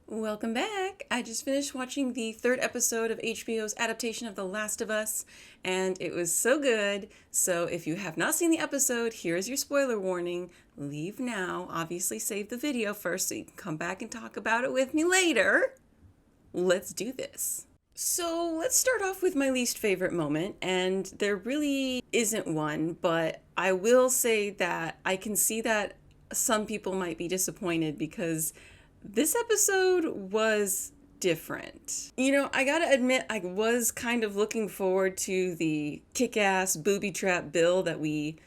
Welcome back. I just finished watching the third episode of HBO's adaptation of The Last of Us, and it was so good. So if you have not seen the episode, here is your spoiler warning. Leave now. Obviously, save the video first so you can come back and talk about it with me later. Let's do this. So let's start off with my least favorite moment, and there really isn't one, but I will say that I can see that some people might be disappointed because this episode was different. I gotta admit, I was kind of looking forward to the kick-ass booby trap Bill that we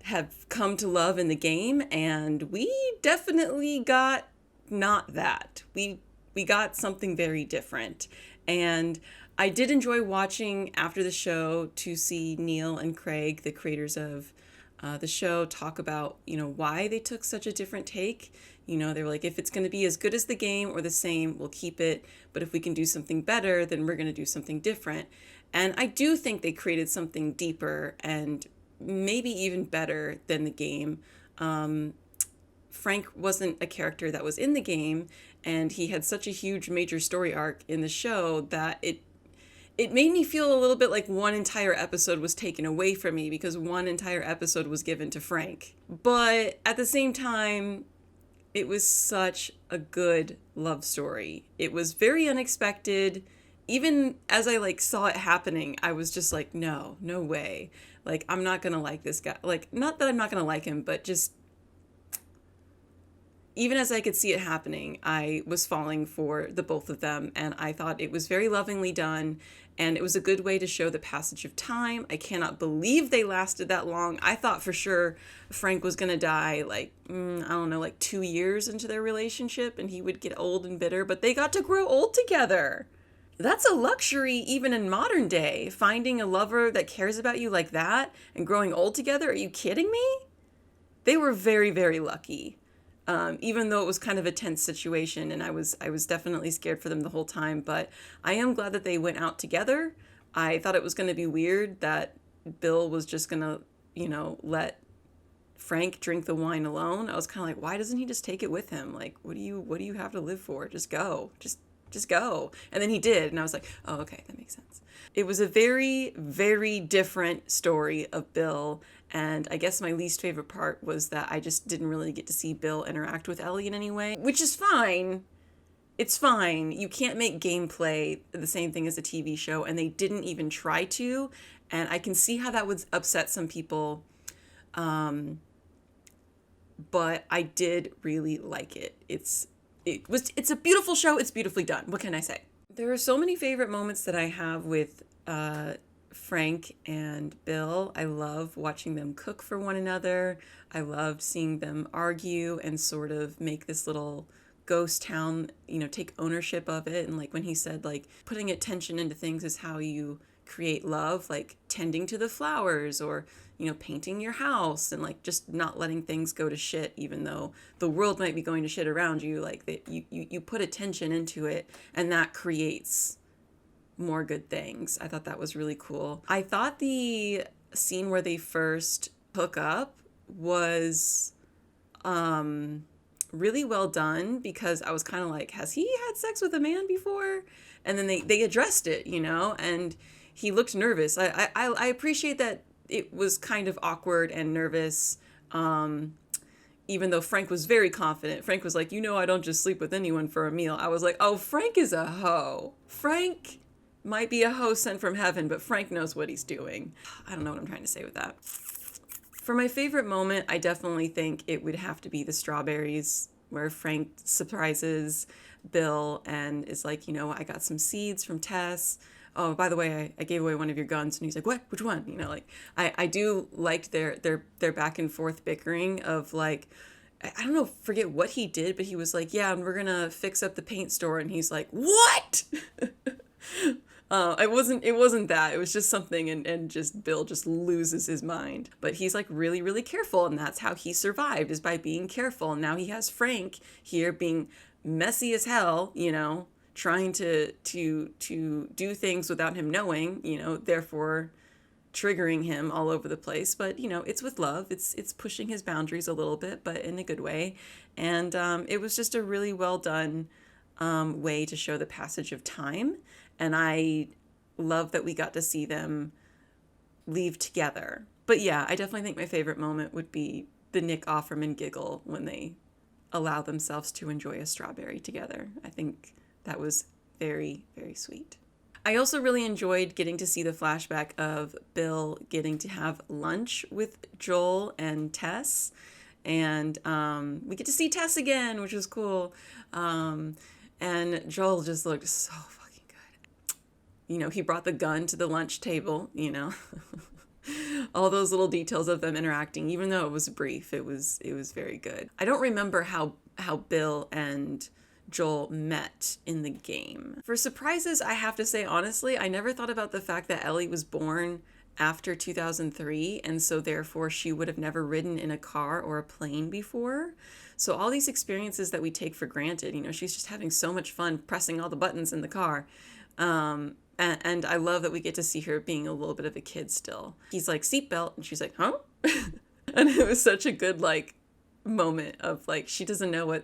have come to love in the game, and we definitely got not that. We got something very different. And I did enjoy watching after the show to see Neil and Craig, the creators of the show, talk about, why they took such a different take. They were like, if it's going to be as good as the game or the same, we'll keep it. But if we can do something better, then we're going to do something different. And I do think they created something deeper and maybe even better than the game. Frank wasn't a character that was in the game, and he had such a huge major story arc in the show that it made me feel a little bit like one entire episode was taken away from me because one entire episode was given to Frank. But at the same time, it was such a good love story. It was very unexpected. Even as I saw it happening, I was just like, no way. I'm not going to like this guy. Not that I'm not going to like him, but just even as I could see it happening, I was falling for the both of them, and I thought it was very lovingly done, and it was a good way to show the passage of time. I cannot believe they lasted that long. I thought for sure Frank was going to die, 2 years into their relationship, and he would get old and bitter, but they got to grow old together. That's a luxury even in modern day, finding a lover that cares about you like that and growing old together. Are you kidding me? They were very, very lucky. Even though it was kind of a tense situation, and I was definitely scared for them the whole time, but I am glad that they went out together. I thought it was going to be weird that Bill was just going to, let Frank drink the wine alone. I was kind of like, why doesn't he just take it with him? What do you have to live for? Just go. Just go. And then he did, and I was like, oh, okay, that makes sense. It was a very, very different story of Bill, and I guess my least favorite part was that I just didn't really get to see Bill interact with Ellie in any way, which is fine. It's fine. You can't make gameplay the same thing as a TV show, and they didn't even try to, and I can see how that would upset some people, but I did really like it. It's a beautiful show. It's beautifully done. What can I say? There are so many favorite moments that I have with Frank and Bill. I love watching them cook for one another. I love seeing them argue and sort of make this little ghost town, take ownership of it. And when he said, putting attention into things is how you create love, tending to the flowers or, painting your house and just not letting things go to shit, even though the world might be going to shit around you. You put attention into it, and that creates more good things. I thought that was really cool. I thought the scene where they first hook up was really well done, because I was kind of like, has he had sex with a man before? And then they addressed it, and he looked nervous. I appreciate that it was kind of awkward and nervous, even though Frank was very confident. Frank was like, I don't just sleep with anyone for a meal. I was like, oh, Frank is a hoe. Frank might be a hoe sent from heaven, but Frank knows what he's doing. I don't know what I'm trying to say with that. For my favorite moment, I definitely think it would have to be the strawberries, where Frank surprises Bill and is like, I got some seeds from Tess. Oh, by the way, I gave away one of your guns. And he's like, what? Which one? I do like their back and forth bickering of I don't know, forget what he did, but he was like, yeah, and we're going to fix up the paint store. And he's like, what? It wasn't that. It was just something, and just Bill just loses his mind. But he's really, really careful, and that's how he survived, is by being careful. And now he has Frank here being messy as hell, trying to do things without him knowing, therefore triggering him all over the place. But, it's with love. It's pushing his boundaries a little bit, but in a good way. And it was just a really well done way to show the passage of time. And I love that we got to see them leave together. But yeah, I definitely think my favorite moment would be the Nick Offerman giggle when they allow themselves to enjoy a strawberry together. I think that was very, very sweet. I also really enjoyed getting to see the flashback of Bill getting to have lunch with Joel and Tess. And we get to see Tess again, which was cool. And Joel just looked so fucking good. You know, he brought the gun to the lunch table, you know. All those little details of them interacting, even though it was brief, it was very good. I don't remember how Bill and Joel met in the game. For surprises, I have to say, honestly, I never thought about the fact that Ellie was born after 2003, and so therefore she would have never ridden in a car or a plane before. So all these experiences that we take for granted, you know, she's just having so much fun pressing all the buttons in the car. And I love that we get to see her being a little bit of a kid still. He's like, seatbelt, and she's like, huh? And it was such a good, like, moment of, like, she doesn't know what,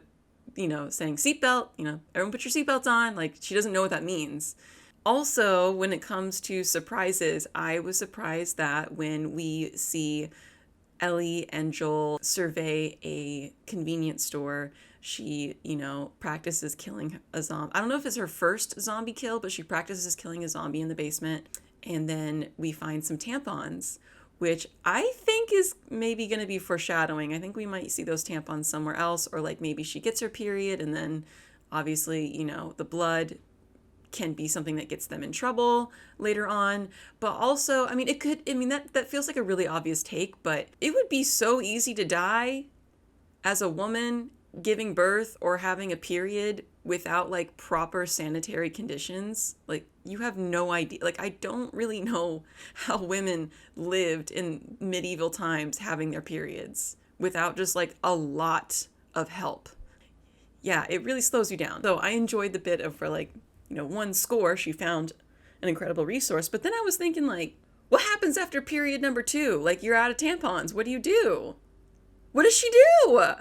you know, saying seatbelt, you know, everyone put your seatbelts on. Like, she doesn't know what that means. Also, when it comes to surprises, I was surprised that when we see Ellie and Joel survey a convenience store, she, you know, practices killing a zombie. I don't know if it's her first zombie kill, but she practices killing a zombie in the basement. And then we find some tampons, which I think is maybe going to be foreshadowing. I think we might see those tampons somewhere else, or like maybe she gets her period and then obviously, you know, the blood can be something that gets them in trouble later on. But also, I mean, it could, I mean, that feels like a really obvious take, but it would be so easy to die as a woman giving birth or having a period without like proper sanitary conditions. Like, you have no idea. Like, I don't really know how women lived in medieval times having their periods without just like a lot of help. Yeah, it really slows you down. So I enjoyed the bit of, for like, you know, one score, she found an incredible resource. But then I was thinking, like, what happens after period number 2? Like, you're out of tampons. What do you do? What does she do?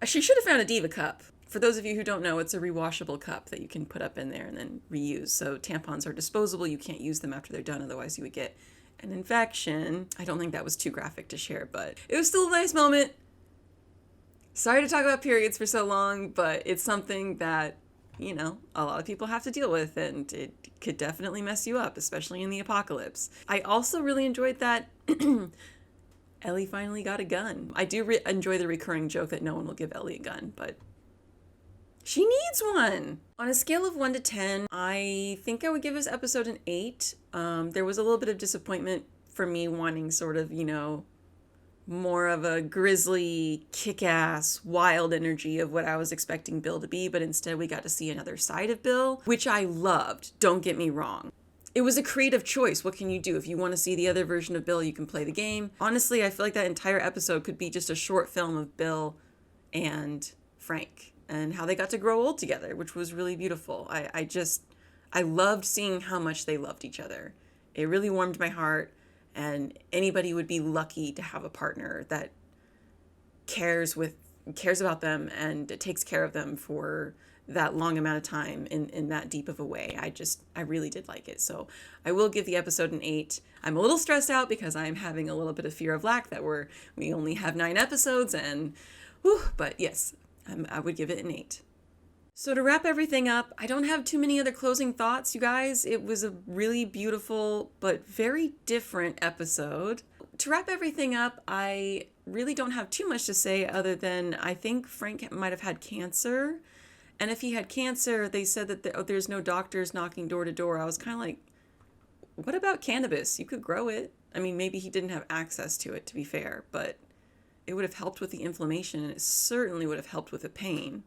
She should have found a Diva cup. For those of you who don't know, it's a rewashable cup that you can put up in there and then reuse. So tampons are disposable. You can't use them after they're done. Otherwise, you would get an infection. I don't think that was too graphic to share, but it was still a nice moment. Sorry to talk about periods for so long, but it's something that, you know, a lot of people have to deal with, and it could definitely mess you up, especially in the apocalypse. I also really enjoyed that Ellie finally got a gun. I do enjoy the recurring joke that no one will give Ellie a gun, but she needs one. On a scale of 1 to 10, I think I would give this episode an 8. There was a little bit of disappointment for me wanting sort of, you know, more of a grisly, kick-ass, wild energy of what I was expecting Bill to be, but instead we got to see another side of Bill, which I loved, don't get me wrong. It was a creative choice. What can you do? If you want to see the other version of Bill, you can play the game. Honestly, I feel like that entire episode could be just a short film of Bill and Frank and how they got to grow old together, which was really beautiful. I loved seeing how much they loved each other. It really warmed my heart, and anybody would be lucky to have a partner that cares about them and takes care of them for that long amount of time in that deep of a way. I really did like it. So I will give the episode an 8. I'm a little stressed out because I'm having a little bit of fear of lack that we only have 9 episodes, and but yes, I would give it an 8. So to wrap everything up, I don't have too many other closing thoughts, you guys. It was a really beautiful but very different episode. To wrap everything up, I really don't have too much to say other than I think Frank might have had cancer. And if he had cancer, they said that there's no doctors knocking door to door. I was kind of like, what about cannabis? You could grow it. I mean, maybe he didn't have access to it, to be fair, but it would have helped with the inflammation, and it certainly would have helped with the pain.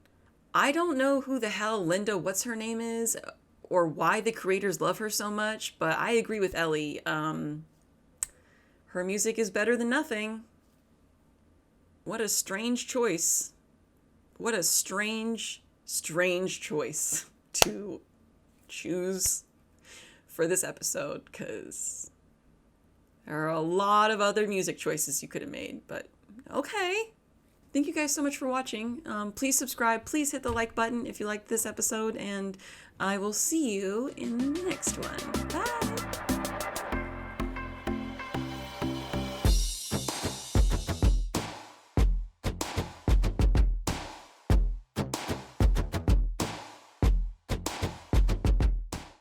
I don't know who the hell Linda, what's her name is, or why the creators love her so much, but I agree with Ellie. Her music is better than nothing. What a strange choice. What a strange choice to choose for this episode, because there are a lot of other music choices you could have made, but okay. thank you guys so much for watching. Please subscribe. Please hit the like button if you liked this episode, and I will see you in the next one. Bye!